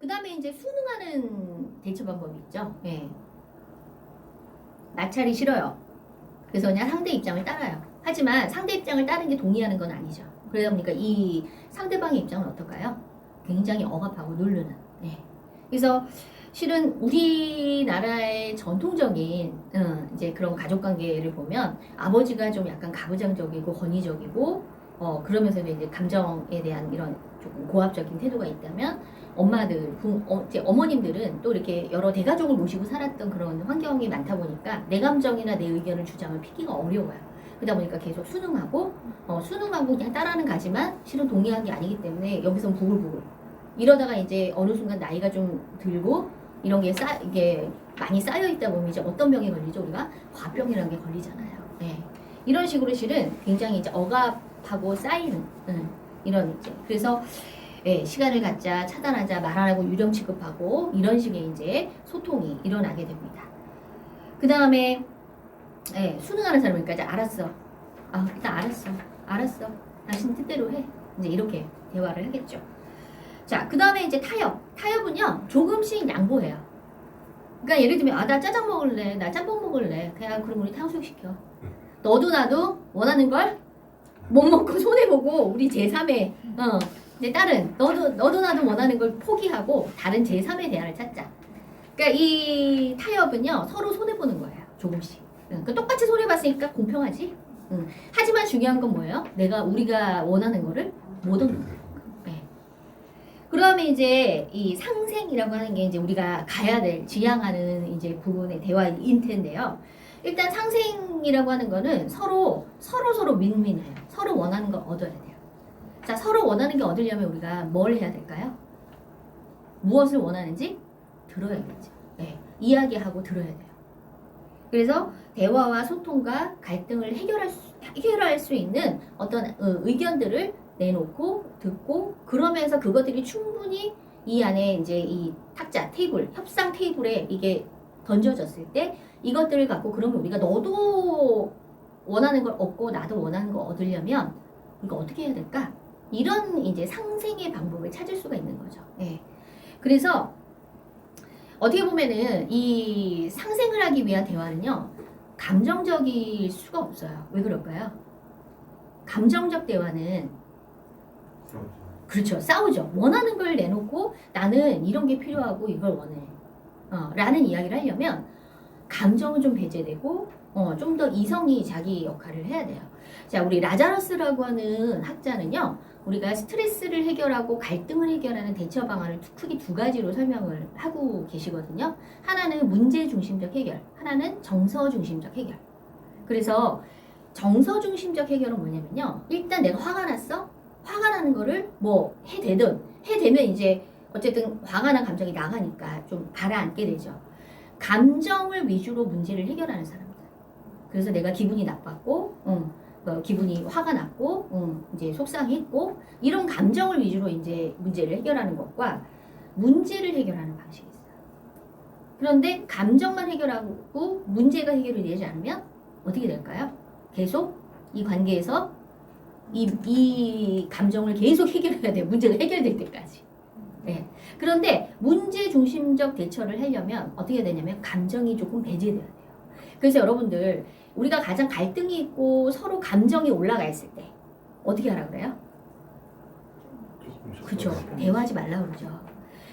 그 다음에 이제 순응하는 대처 방법이 있죠. 예. 마찰이 싫어요. 그래서 그냥 상대 입장을 따라요. 하지만 상대 입장을 따르는 게 동의하는 건 아니죠. 그러다 보니까 이 상대방의 입장은 어떨까요? 굉장히 억압하고 누르는. 네. 그래서 실은 우리나라의 전통적인 이제 그런 가족 관계를 보면 아버지가 좀 약간 가부장적이고 권위적이고 그러면서도 이제 감정에 대한 이런 조금 고압적인 태도가 있다면 엄마들, 이제 어머님들은 또 이렇게 여러 대가족을 모시고 살았던 그런 환경이 많다 보니까 내 감정이나 내 의견을 주장을 피기가 어려워요. 그러다 보니까 계속 순응하고 그냥 따라하는 가지만 실은 동의한 게 아니기 때문에 여기선 부글부글 이러다가 이제 어느 순간 나이가 좀 들고 이런 게 이게 많이 쌓여 있다 보면 이제 어떤 병에 걸리죠? 우리가 과병이라는 게 걸리잖아요. 네. 이런 식으로 실은 굉장히 이제 억압하고 쌓이는 이런 이제 그래서 예, 시간을 갖자, 차단하자, 말 안 하고 유령 취급하고 이런 식의 이제 소통이 일어나게 됩니다. 그 다음에 예, 순응하는 사람이니까 이제 알았어. 일단 알았어. 당신 뜻대로 해. 이제 이렇게 대화를 하겠죠. 자, 그 다음에 이제 타협은요, 조금씩 양보해요. 그러니까 예를 들면, 나 짜장 먹을래. 나 짬뽕 먹을래. 그냥 그럼 우리 탕수육 시켜. 너도 나도 원하는 걸 못 먹고 손해보고, 우리 제3의, 이제 다른, 너도 나도 원하는 걸 포기하고, 다른 제3의 대안을 찾자. 그러니까 이 타협은요, 서로 손해보는 거예요. 조금씩. 그러니까 똑같이 손해봤으니까 공평하지. 하지만 중요한 건 뭐예요? 우리가 원하는 거를 못 얻는 거예요. 그러면 이제 이 상생이라고 하는 게 이제 우리가 가야 될, 지향하는 이제 부분의 대화인 텐데요. 일단 상생이라고 하는 거는 서로 윈윈해요. 서로 원하는 걸 얻어야 돼요. 자, 서로 원하는 게 얻으려면 우리가 뭘 해야 될까요? 무엇을 원하는지 들어야겠죠. 네, 이야기하고 들어야 돼요. 그래서 대화와 소통과 갈등을 해결할 수 있는 어떤 의견들을 내놓고 듣고 그러면서 그것들이 충분히 이 안에 이제 이 탁자 테이블 협상 테이블에 이게 던져졌을 때 이것들을 갖고 그러면 우리가 너도 원하는 걸 얻고 나도 원하는 걸 얻으려면 우리가 어떻게 해야 될까? 이런 이제 상생의 방법을 찾을 수가 있는 거죠. 네. 그래서 어떻게 보면은 이 상생을 하기 위한 대화는요 감정적일 수가 없어요. 왜 그럴까요? 감정적 대화는 그렇죠. 싸우죠. 원하는 걸 내놓고 나는 이런 게 필요하고 이걸 원해. 라는 이야기를 하려면 감정은 좀 배제되고 좀 더 이성이 자기 역할을 해야 돼요. 자, 우리 라자러스라고 하는 학자는요. 우리가 스트레스를 해결하고 갈등을 해결하는 대처 방안을 크게 두 가지로 설명을 하고 계시거든요. 하나는 문제 중심적 해결, 하나는 정서 중심적 해결. 그래서 정서 중심적 해결은 뭐냐면요. 일단 내가 화가 났어? 화가 나는 거를 뭐 해대면 이제 어쨌든 화가 난 감정이 나가니까 좀 가라앉게 되죠. 감정을 위주로 문제를 해결하는 사람들. 그래서 내가 기분이 나빴고, 기분이 화가 났고, 이제 속상했고 이런 감정을 위주로 이제 문제를 해결하는 것과 문제를 해결하는 방식이 있어요. 그런데 감정만 해결하고 문제가 해결이 되지 않으면 어떻게 될까요? 계속 이 관계에서 이 감정을 계속 해결해야 돼요. 문제가 해결될 때까지. 네. 그런데 문제 중심적 대처를 하려면 어떻게 해야 되냐면 감정이 조금 배제돼야 돼요. 그래서 여러분들 우리가 가장 갈등이 있고 서로 감정이 올라가 있을 때 어떻게 하라 그래요? 그렇죠. 대화하지 말라 그러죠.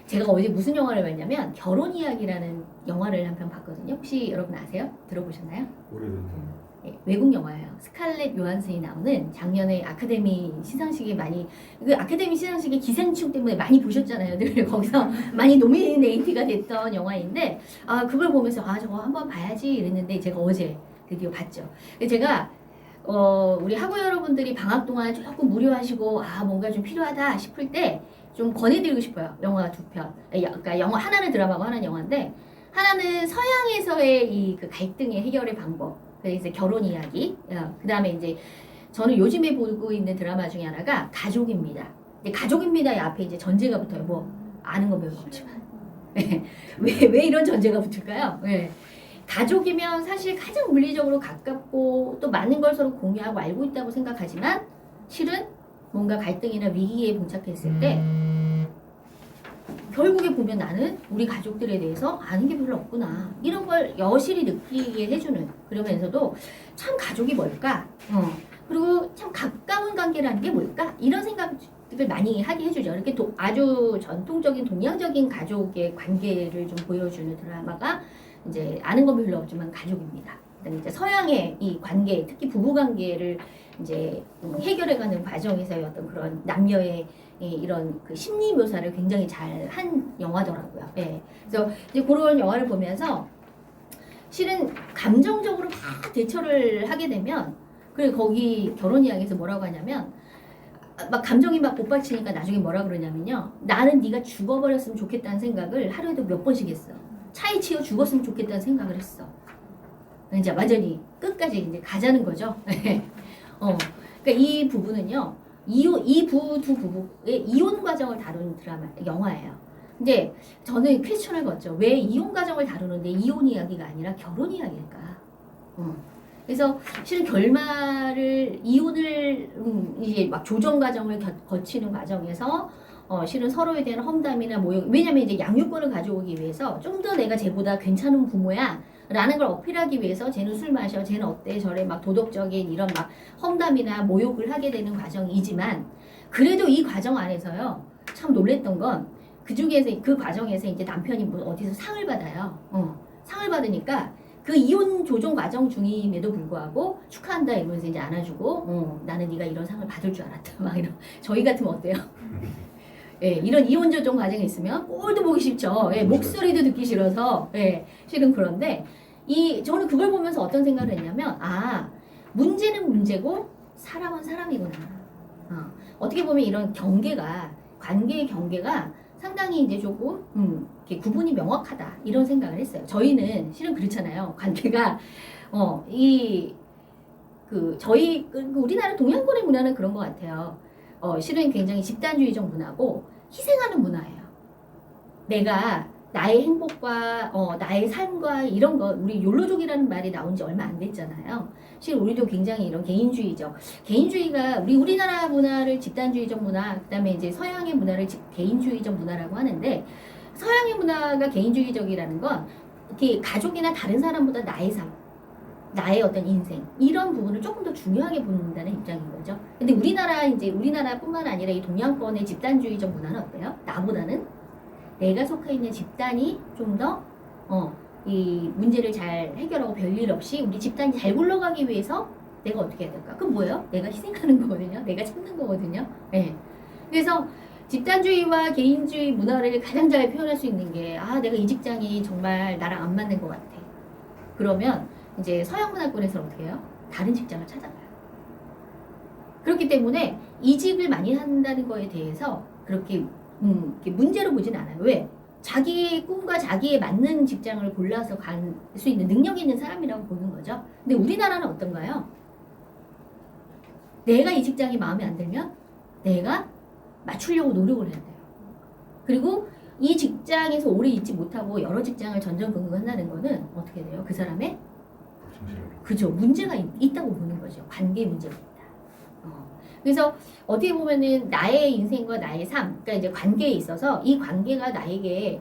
제가 어제 무슨 영화를 봤냐면 결혼 이야기라는 영화를 한 편 봤거든요. 혹시 여러분 아세요? 들어보셨나요? 오래됐네요. 네, 외국 영화예요. 스칼렛 요한슨이 나오는 작년에 아카데미 시상식에 그 아카데미 시상식의 기생충 때문에 많이 보셨잖아요. 늘 거기서 많이 노미네이트가 됐던 영화인데 그걸 보면서 저거 한번 봐야지 이랬는데 제가 어제 드디어 봤죠. 제가 우리 학우 여러분들이 방학 동안 조금 무료하시고 뭔가 좀 필요하다 싶을 때 좀 권해드리고 싶어요. 영화 두 편. 그러니까 영화 하나는 드라마고 하나는 영화인데 하나는 서양에서의 이 그 갈등의 해결의 방법. 그래서 결혼 이야기. 그 다음에 이제 저는 요즘에 보고 있는 드라마 중에 하나가 가족입니다. 근데 가족입니다의 앞에 이제 전제가 붙어요. 뭐 아는 건 별로 없지만 왜 이런 전제가 붙을까요? 네. 가족이면 사실 가장 물리적으로 가깝고 또 많은 걸 서로 공유하고 알고 있다고 생각하지만 실은 뭔가 갈등이나 위기에 봉착했을 때 결국에 보면 나는 우리 가족들에 대해서 아는 게 별로 없구나. 이런 걸 여실히 느끼게 해주는, 그러면서도 참 가족이 뭘까? 그리고 참 가까운 관계라는 게 뭘까? 이런 생각을 많이 하게 해주죠. 이렇게 아주 전통적인 동양적인 가족의 관계를 좀 보여주는 드라마가 이제 아는 건 별로 없지만 가족입니다. 그다음에 이제 서양의 이 관계, 특히 부부 관계를 이제 해결해가는 과정에서의 어떤 그런 남녀의 이런 그 심리 묘사를 굉장히 잘 한 영화더라고요. 예. 그래서 이제 그런 영화를 보면서 실은 감정적으로 막 대처를 하게 되면, 그리고 거기 결혼 이야기에서 뭐라고 하냐면 막 감정이 막 복받치니까 나중에 뭐라 그러냐면요, 나는 네가 죽어버렸으면 좋겠다는 생각을 하루에도 몇 번씩 했어. 차에 치여 죽었으면 좋겠다는 생각을 했어. 이제 완전히 끝까지 이제 가자는 거죠. 그러니까 이 부분은요, 두 부부의 이혼 과정을 다룬 영화예요. 근데 저는 퀘스천을 걷죠. 왜 이혼 과정을 다루는데 이혼 이야기가 아니라 결혼 이야기일까? 그래서 실은 결말을 이혼을 이제 막 조정 과정을 거치는 과정에서 실은 서로에 대한 험담이나 모욕, 왜냐면 이제 양육권을 가져오기 위해서 좀 더 내가 쟤보다 괜찮은 부모야 라는 걸 어필하기 위해서 쟤는 술 마셔, 쟤는 어때, 저래 막 도덕적인 이런 막 험담이나 모욕을 하게 되는 과정이지만, 그래도 이 과정 안에서요, 참 놀랬던 건 그 과정에서 이제 남편이 뭐 어디서 상을 받아요. 상을 받으니까 그 이혼 조정 과정 중임에도 불구하고 축하한다 이러면서 이제 안아주고, 나는 네가 이런 상을 받을 줄 알았다 막 이런. 저희 같으면 어때요? 예, 이런 이혼 조정 과정이 있으면 꼴도 보기 싫죠. 예, 목소리도 듣기 싫어서. 예, 실은 그런데 저는 그걸 보면서 어떤 생각을 했냐면, 문제는 문제고 사람은 사람이구나. 어떻게 보면 이런 관계의 경계가 상당히 이제 조금 이렇게 구분이 명확하다 이런 생각을 했어요. 저희는 실은 그렇잖아요. 관계가 저희 우리나라 동양권의 문화는 그런 것 같아요. 실은 굉장히 집단주의적 문화고 희생하는 문화예요. 내가 나의 행복과 나의 삶과 이런 거, 우리 욜로족이라는 말이 나온 지 얼마 안 됐잖아요. 실은 우리도 굉장히 이런 개인주의가 우리나라 문화를 집단주의적 문화, 그다음에 이제 서양의 문화를 개인주의적 문화라고 하는데, 서양의 문화가 개인주의적이라는 건 이렇게 가족이나 다른 사람보다 나의 삶, 나의 어떤 인생, 이런 부분을 조금 더 중요하게 본다는 입장인 거죠. 근데 우리나라뿐만 아니라 이 동양권의 집단주의적 문화는 어때요? 나보다는 내가 속해 있는 집단이 좀 더 이 문제를 잘 해결하고 별일 없이 우리 집단이 잘 굴러가기 위해서 내가 어떻게 해야 될까? 그럼 뭐예요? 내가 희생하는 거거든요. 내가 참는 거거든요. 네. 그래서 집단주의와 개인주의 문화를 가장 잘 표현할 수 있는 게, 내가 이 직장이 정말 나랑 안 맞는 것 같아. 그러면 이제 서양 문화권에서 어떻게 해요? 다른 직장을 찾아가요. 그렇기 때문에 이직을 많이 한다는 거에 대해서 그렇게 문제로 보진 않아요. 왜? 자기의 꿈과 자기에 맞는 직장을 골라서 갈 수 있는 능력이 있는 사람이라고 보는 거죠. 근데 우리나라는 어떤가요? 내가 이 직장이 마음에 안 들면 내가 맞추려고 노력을 해야 돼요. 그리고 이 직장에서 오래 있지 못하고 여러 직장을 전전긍긍한다는 거는 어떻게 돼요? 그 사람의 그죠, 문제가 있다고 보는 거죠. 관계 문제가 있다. 그래서 어떻게 보면은 나의 인생과 나의 삶, 그러니까 이제 관계에 있어서 이 관계가 나에게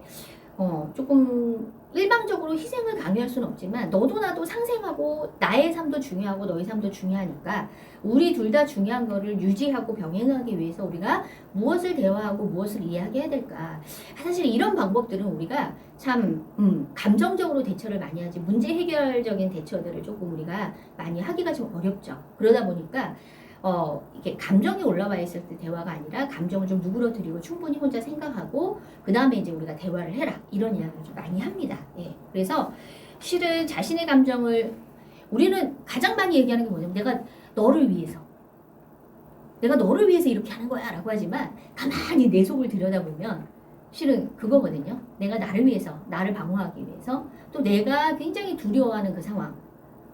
조금 일방적으로 희생을 강요할 수는 없지만, 너도 나도 상생하고 나의 삶도 중요하고 너의 삶도 중요하니까 우리 둘 다 중요한 거를 유지하고 병행하기 위해서 우리가 무엇을 대화하고 무엇을 이해하게 해야 될까. 사실 이런 방법들은 우리가 참 감정적으로 대처를 많이 하지, 문제 해결적인 대처들을 조금 우리가 많이 하기가 좀 어렵죠. 그러다 보니까 이게 감정이 올라와 있을 때 대화가 아니라 감정을 좀 누그러뜨리고 충분히 혼자 생각하고 그 다음에 이제 우리가 대화를 해라, 이런 이야기를 좀 많이 합니다. 예. 그래서 실은 자신의 감정을 우리는 가장 많이 얘기하는 게 뭐냐면, 내가 너를 위해서 이렇게 하는 거야 라고 하지만, 가만히 내 속을 들여다보면 실은 그거거든요. 내가 나를 위해서, 나를 방어하기 위해서, 또 내가 굉장히 두려워하는 그 상황,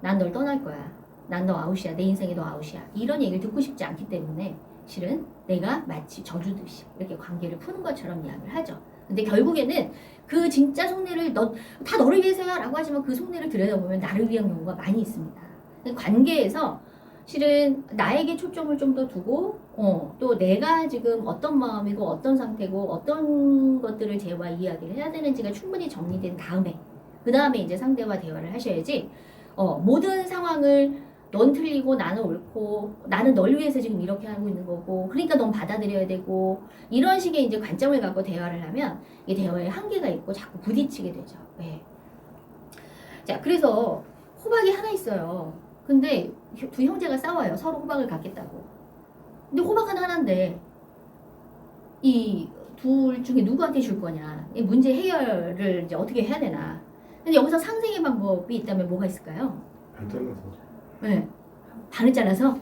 난 널 떠날 거야, 난 너 아웃이야, 내 인생에 너 아웃이야, 이런 얘기를 듣고 싶지 않기 때문에 실은 내가 마치 저주듯이 이렇게 관계를 푸는 것처럼 이야기를 하죠. 근데 결국에는 그 진짜 속내를 다 너를 위해서야 라고 하지만 그 속내를 들여다보면 나를 위한 경우가 많이 있습니다. 관계에서 실은 나에게 초점을 좀 더 두고 또 내가 지금 어떤 마음이고 어떤 상태고 어떤 것들을 쟤와 이야기를 해야 되는지가 충분히 정리된 다음에 그 다음에 이제 상대와 대화를 하셔야지 모든 상황을 넌 틀리고 나는 옳고 나는 널 위해서 지금 이렇게 하고 있는 거고 그러니까 넌 받아들여야 되고 이런 식의 이제 관점을 갖고 대화를 하면 이 대화에 한계가 있고 자꾸 부딪히게 되죠. 네. 자, 그래서 호박이 하나 있어요. 근데 두 형제가 싸워요. 서로 호박을 갖겠다고. 근데 호박은 하나인데 이 둘 중에 누구한테 줄 거냐. 이 문제 해결을 이제 어떻게 해야 되나. 근데 여기서 상생의 방법이 있다면 뭐가 있을까요? 반 잘라서. 네. 반을 잘라서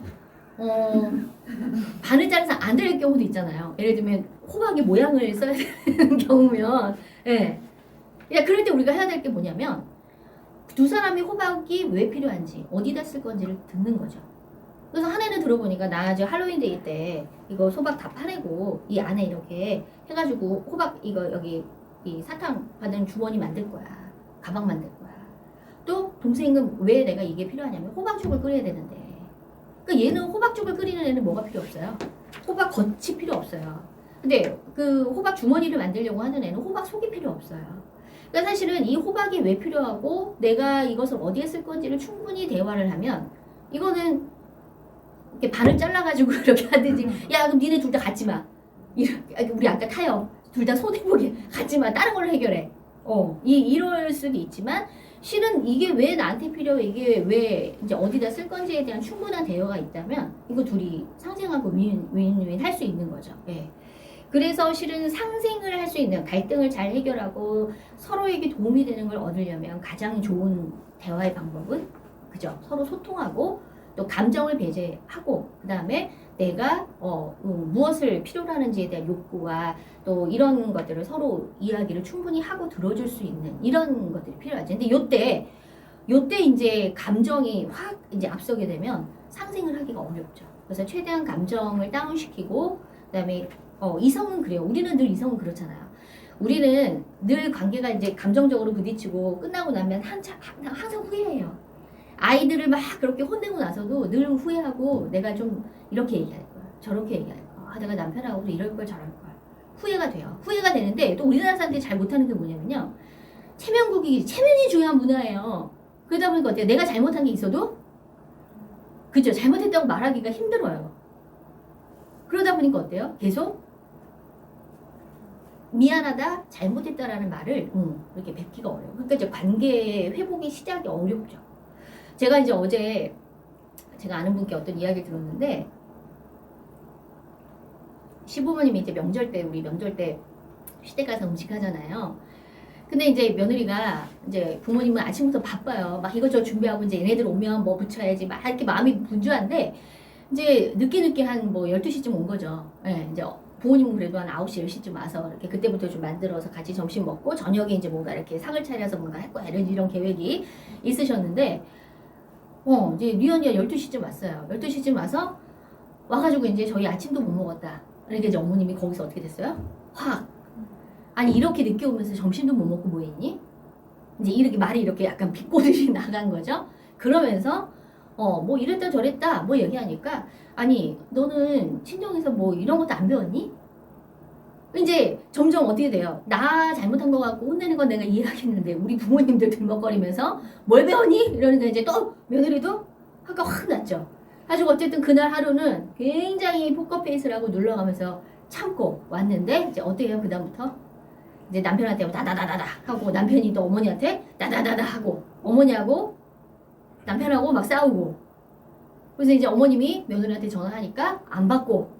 반을 잘라서 안 될 경우도 있잖아요. 예를 들면 호박의 모양을 써야 되는 경우면 예. 야, 그럴 때 우리가 해야 될 게 뭐냐면 두 사람이 호박이 왜 필요한지 어디다 쓸 건지를 듣는 거죠. 그래서 한 해는 들어보니까 나 지금 할로윈데이 때 이거 호박 다 파내고 이 안에 이렇게 해가지고 호박 이거 여기 이 사탕 받은 주머니 만들 거야. 가방 만들 거야. 또 동생은 왜 내가 이게 필요하냐면 호박죽을 끓여야 되는데 그러니까 얘는 호박죽을 끓이는 애는 뭐가 필요 없어요. 호박 겉이 필요 없어요. 근데 그 호박 주머니를 만들려고 하는 애는 호박 속이 필요 없어요. 그러니까 사실은 이 호박이 왜 필요하고 내가 이것을 어디에 쓸 건지를 충분히 대화를 하면 이거는 이렇게 반을 잘라가지고 이렇게 하든지 야 그럼 니네 둘 다 갖지 마. 우리 아까 타요. 둘 다 손해보게 갖지 마. 다른 걸로 해결해. 이럴 수도 있지만 실은 이게 왜 나한테 필요해 이게 왜 이제 어디다 쓸 건지에 대한 충분한 대화가 있다면 이거 둘이 상생하고 윈윈 할 수 있는 거죠. 예. 그래서 실은 상생을 할 수 있는 갈등을 잘 해결하고 서로에게 도움이 되는 걸 얻으려면 가장 좋은 대화의 방법은 그죠? 서로 소통하고 또 감정을 배제하고 그 다음에 내가 무엇을 필요로 하는지에 대한 욕구와 또 이런 것들을 서로 이야기를 충분히 하고 들어줄 수 있는 이런 것들이 필요하죠. 근데 요때 이제 감정이 확 이제 앞서게 되면 상생을 하기가 어렵죠. 그래서 최대한 감정을 다운시키고 그다음에 이성은 그래요. 우리는 늘 이성은 그렇잖아요. 우리는 늘 관계가 이제 감정적으로 부딪히고 끝나고 나면 항상 후회해요. 아이들을 막 그렇게 혼내고 나서도 늘 후회하고 내가 좀 이렇게 얘기할 거야. 저렇게 얘기할 거야. 내가 남편하고도 이럴 걸 저럴 걸. 후회가 돼요. 후회가 되는데 또 우리나라 사람들이 잘 못하는 게 뭐냐면요. 체면이 중요한 문화예요. 그러다 보니까 어때요? 내가 잘못한 게 있어도 그죠? 잘못했다고 말하기가 힘들어요. 그러다 보니까 어때요? 계속 미안하다, 잘못했다라는 말을 이렇게 뱉기가 어려워요. 그러니까 이제 관계 회복이 시작이 어렵죠. 제가 이제 어제 제가 아는 분께 어떤 이야기를 들었는데 시부모님이 이제 우리 명절 때 시댁 가서 음식 하잖아요. 근데 이제 며느리가 이제 부모님은 아침부터 바빠요. 막 이것저것 준비하고 이제 얘네들 오면 뭐 붙여야지 막 이렇게 마음이 분주한데 이제 늦게 한 뭐 12시쯤 온 거죠. 예, 이제 부모님은 그래도 한 9시, 10시쯤 와서 이렇게 그때부터 좀 만들어서 같이 점심 먹고 저녁에 이제 뭔가 이렇게 상을 차려서 뭔가 할 거야. 이런 계획이 있으셨는데 이제 리언이가 12시쯤 왔어요. 12시쯤 와가지고 이제 저희 아침도 못 먹었다. 그러니까 이제 어머님이 거기서 어떻게 됐어요? 확. 아니, 이렇게 늦게 오면서 점심도 못 먹고 뭐 했니? 이제 이렇게 말이 이렇게 약간 비꼬듯이 나간 거죠. 그러면서, 뭐 이랬다 저랬다 뭐 얘기하니까, 아니, 너는 친정에서 뭐 이런 것도 안 배웠니? 이제 점점 어떻게 돼요? 나 잘못한 거 같고 혼내는 건 내가 이해하겠는데 우리 부모님들 들먹거리면서 뭘 배웠니? 이러니까 이제 또 며느리도 화가 확 났죠. 가지고 어쨌든 그날 하루는 굉장히 포커페이스를 하고 눌러가면서 참고 왔는데 이제 어떻게 해요? 그 다음부터 이제 남편한테 다다다다다 하고 남편이 또 어머니한테 다다다다 하고 어머니하고 남편하고 막 싸우고 그래서 이제 어머님이 며느리한테 전화하니까 안 받고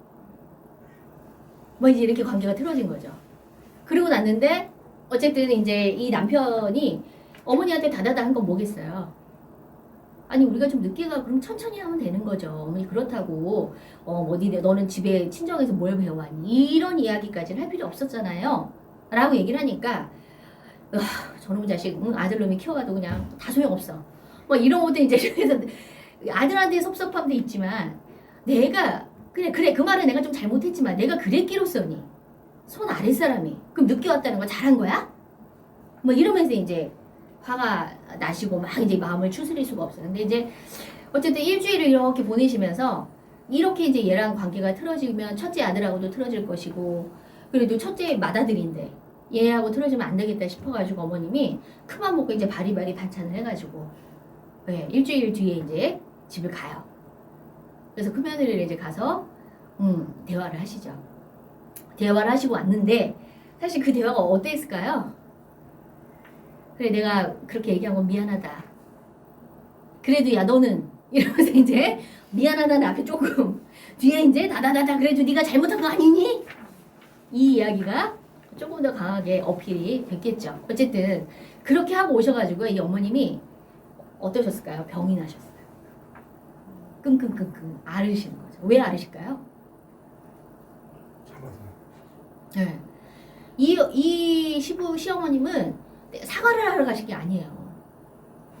뭐 이제 이렇게 관계가 틀어진 거죠. 그러고 났는데 어쨌든 이제 이 남편이 어머니한테 다다다 한 건 뭐겠어요. 아니 우리가 좀 늦게 가 그럼 천천히 하면 되는 거죠. 어머니 그렇다고 너는 집에 친정에서 뭘 배워왔니? 이런 이야기까지는 할 필요 없었잖아요. 라고 얘기를 하니까 저놈 자식 아들놈이 키워가도 그냥 다 소용없어. 뭐 이런 것도 이제 그래서 아들한테 섭섭함도 있지만 내가 그래 그 말은 내가 좀 잘못했지만 내가 그랬기로써니 손 아랫사람이 그럼 늦게 왔다는 거 잘한 거야? 뭐 이러면서 이제 화가 나시고 막 이제 마음을 추스릴 수가 없어요. 근데 이제 어쨌든 일주일을 이렇게 보내시면서 이렇게 이제 얘랑 관계가 틀어지면 첫째 아들하고도 틀어질 것이고 그래도 첫째 맏아들인데 얘하고 틀어지면 안 되겠다 싶어가지고 어머님이 큰맘 먹고 이제 바리바리 반찬을 해가지고 네, 일주일 뒤에 이제 집을 가요. 그래서 큰며느리를 이제 가서 대화를 하시죠. 대화를 하시고 왔는데 사실 그 대화가 어땠을까요? 그래 내가 그렇게 얘기한 건 미안하다. 그래도 야 너는 이러면서 이제 미안하다는 앞에 조금 뒤에 이제 다다다다 그래도 네가 잘못한 거 아니니? 이 이야기가 조금 더 강하게 어필이 됐겠죠. 어쨌든 그렇게 하고 오셔가지고 이 어머님이 어떠셨을까요? 병이 나셨어요. 끙끙끙끙 앓으시는 거죠. 왜 앓으실까요? 네. 이 시어머님은 사과를 하러 가신 게 아니에요.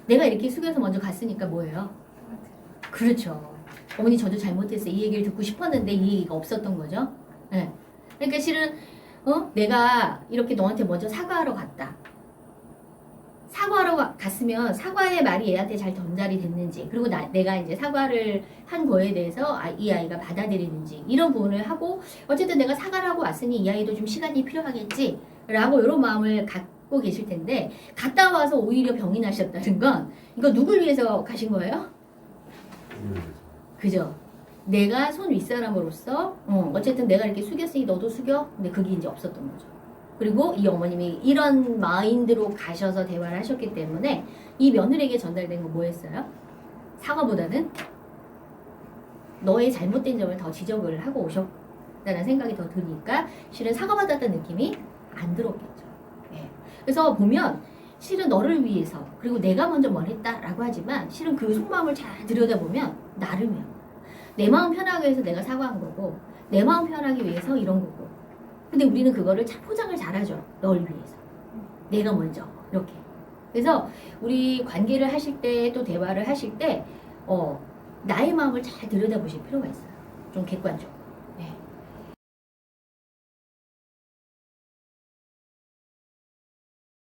내가 이렇게 숙여서 먼저 갔으니까 뭐예요? 그렇죠. 어머니 저도 잘못했어요. 이 얘기를 듣고 싶었는데 이 얘기가 없었던 거죠. 네. 그러니까 실은 내가 이렇게 너한테 먼저 사과하러 갔다. 사과하러 갔으면 사과의 말이 얘한테 잘 전달이 됐는지 그리고 내가 이제 사과를 한 거에 대해서 이 아이가 받아들이는지 이런 부분을 하고 어쨌든 내가 사과를 하고 왔으니 이 아이도 좀 시간이 필요하겠지 라고 이런 마음을 갖고 계실 텐데 갔다 와서 오히려 병이 나셨다는 건 이거 누굴 위해서 가신 거예요? 그죠? 내가 손 윗사람으로서 어쨌든 내가 이렇게 숙였으니 너도 숙여? 근데 그게 이제 없었던 거죠. 그리고 이 어머님이 이런 마인드로 가셔서 대화를 하셨기 때문에 이 며느리에게 전달된 건 뭐였어요? 사과보다는 너의 잘못된 점을 더 지적을 하고 오셨다는 생각이 더 드니까 실은 사과받았다는 느낌이 안 들었겠죠. 예. 그래서 보면 실은 너를 위해서 그리고 내가 먼저 뭘 했다라고 하지만 실은 그 속마음을 잘 들여다보면 나름이야. 내 마음 편하기 위해서 내가 사과한 거고 내 마음 편하기 위해서 이런 거고 근데 우리는 그거를 참 포장을 잘하죠. 널 위해서. 내가 먼저. 이렇게. 그래서 우리 관계를 하실 때 또 대화를 하실 때 나의 마음을 잘 들여다보실 필요가 있어요. 좀 객관적으로.